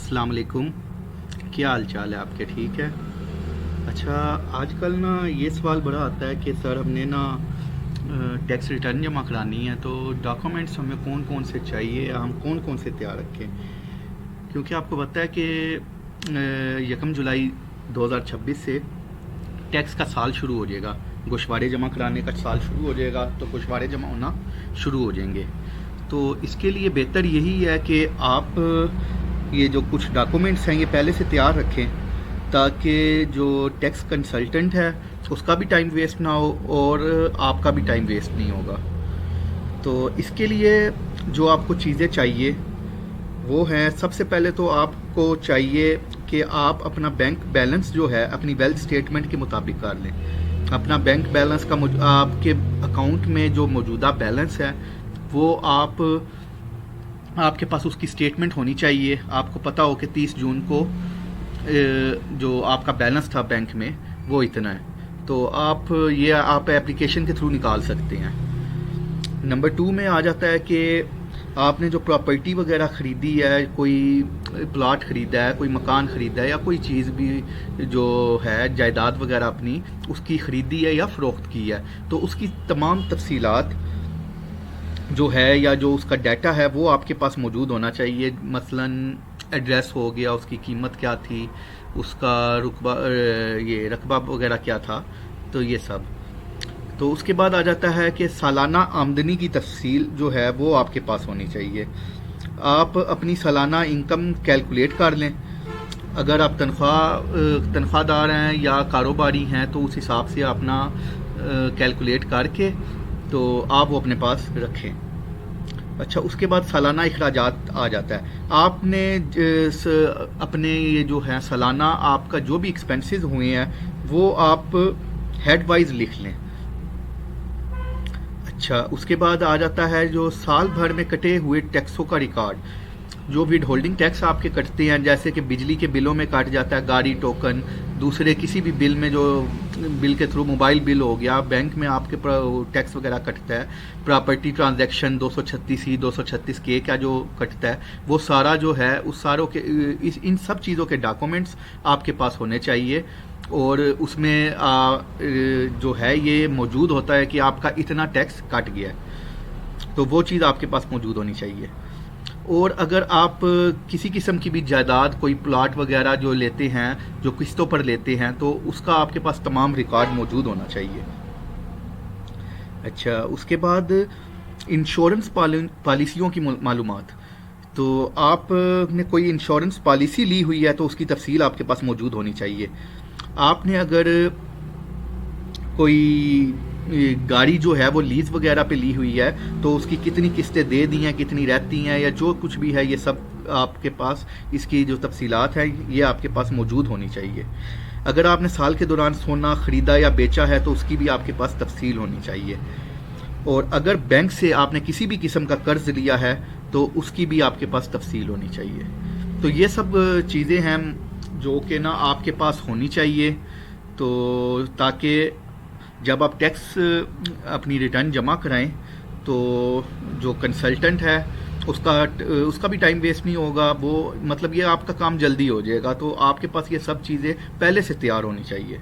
अस्सलाम वालेकुम। क्या हाल चाल है आपके? ठीक है। अच्छा, आजकल ना ये सवाल बड़ा आता है कि सर हमने ना टैक्स रिटर्न जमा करानी है, तो डॉक्यूमेंट्स हमें कौन कौन से चाहिए, हम कौन कौन से तैयार रखें? क्योंकि आपको पता है कि 1 जुलाई 2026 से टैक्स का साल शुरू हो जाएगा, गोशवारे जमा कराने का साल शुरू हो जाएगा, तो गोशवारे जमा होना शुरू हो जाएंगे। तो इसके लिए बेहतर यही है कि आप ये जो कुछ डॉक्यूमेंट्स हैं ये पहले से तैयार रखें, ताकि जो टैक्स कंसल्टेंट है उसका भी टाइम वेस्ट ना हो और आपका भी टाइम वेस्ट नहीं होगा। तो इसके लिए जो आपको चीज़ें चाहिए वो हैं, सबसे पहले तो आपको चाहिए कि आप अपना बैंक बैलेंस जो है अपनी वेल्थ स्टेटमेंट के मुताबिक कर लें। अपना बैंक बैलेंस का आपके अकाउंट में जो मौजूदा बैलेंस है वो आपके पास उसकी स्टेटमेंट होनी चाहिए। आपको पता हो कि 30 जून को जो आपका बैलेंस था बैंक में वो इतना है, तो आप एप्लीकेशन के थ्रू निकाल सकते हैं। नंबर 2 में आ जाता है कि आपने जो प्रॉपर्टी वगैरह ख़रीदी है, कोई प्लॉट ख़रीदा है, कोई मकान ख़रीदा है, या कोई चीज़ भी जो है जायदाद वगैरह अपनी उसकी ख़रीदी है या फ़रोख्त की है, तो उसकी तमाम तफसीलात जो है या जो उसका डाटा है वो आपके पास मौजूद होना चाहिए। मसलन एड्रेस हो गया, उसकी कीमत क्या थी, उसका रकबा वगैरह क्या था, तो ये सब। तो उसके बाद आ जाता है कि सालाना आमदनी की तफसील जो है वो आपके पास होनी चाहिए। आप अपनी सालाना इनकम कैलकुलेट कर लें। अगर आप तनख्वाहदार हैं या कारोबारी हैं तो उस हिसाब से अपना कैलकुलेट करके तो आप वो अपने पास रखें। अच्छा, उसके बाद सालाना अखराजात आ जाता है। आपने अपने ये जो है सालाना आपका जो भी एक्सपेंसेस हुए हैं वो आप हेड वाइज लिख लें। अच्छा, उसके बाद आ जाता है जो साल भर में कटे हुए टैक्सों का रिकॉर्ड। जो विद होल्डिंग टैक्स आपके कटते हैं, जैसे कि बिजली के बिलों में कट जाता है गाड़ी टोकन, दूसरे किसी भी बिल में जो बिल के थ्रू मोबाइल बिल हो गया, बैंक में आपके टैक्स वगैरह कटता है, प्रॉपर्टी ट्रांजैक्शन 236 236 के का जो कटता है, वो सारा जो है उस सारों के इन सब चीज़ों के डॉक्यूमेंट्स आपके पास होने चाहिए। और उसमें जो है ये मौजूद होता है कि आपका इतना टैक्स कट गया है, तो वो चीज़ आपके पास मौजूद होनी चाहिए। और अगर आप किसी किस्म की भी जायदाद, कोई प्लॉट वगैरह जो लेते हैं, जो किस्तों पर लेते हैं, तो उसका आपके पास तमाम रिकॉर्ड मौजूद होना चाहिए। अच्छा, उसके बाद इंश्योरेंस पॉलिसियों की मालूमात। तो आपने कोई इंश्योरेंस पॉलिसी ली हुई है तो उसकी तफसील आपके पास मौजूद होनी चाहिए। आपने अगर कोई गाड़ी जो है वो लीज वगैरह पे ली हुई है तो उसकी कितनी किस्तें दे दी हैं, कितनी रहती हैं, या जो कुछ भी है ये सब आपके पास, इसकी जो तफसीलात हैं ये आपके पास मौजूद होनी चाहिए। अगर आपने साल के दौरान सोना ख़रीदा या बेचा है तो उसकी भी आपके पास तफसील होनी चाहिए। और अगर बैंक से आपने किसी भी किस्म का कर्ज लिया है तो उसकी भी आपके पास तफसील होनी चाहिए। तो ये सब चीज़ें हैं जो कि ना आपके पास होनी चाहिए, तो ताकि जब आप टैक्स अपनी रिटर्न जमा कराएं तो जो कंसल्टेंट है उसका भी टाइम वेस्ट नहीं होगा। वो मतलब ये आपका काम जल्दी हो जाएगा। तो आपके पास ये सब चीज़ें पहले से तैयार होनी चाहिए।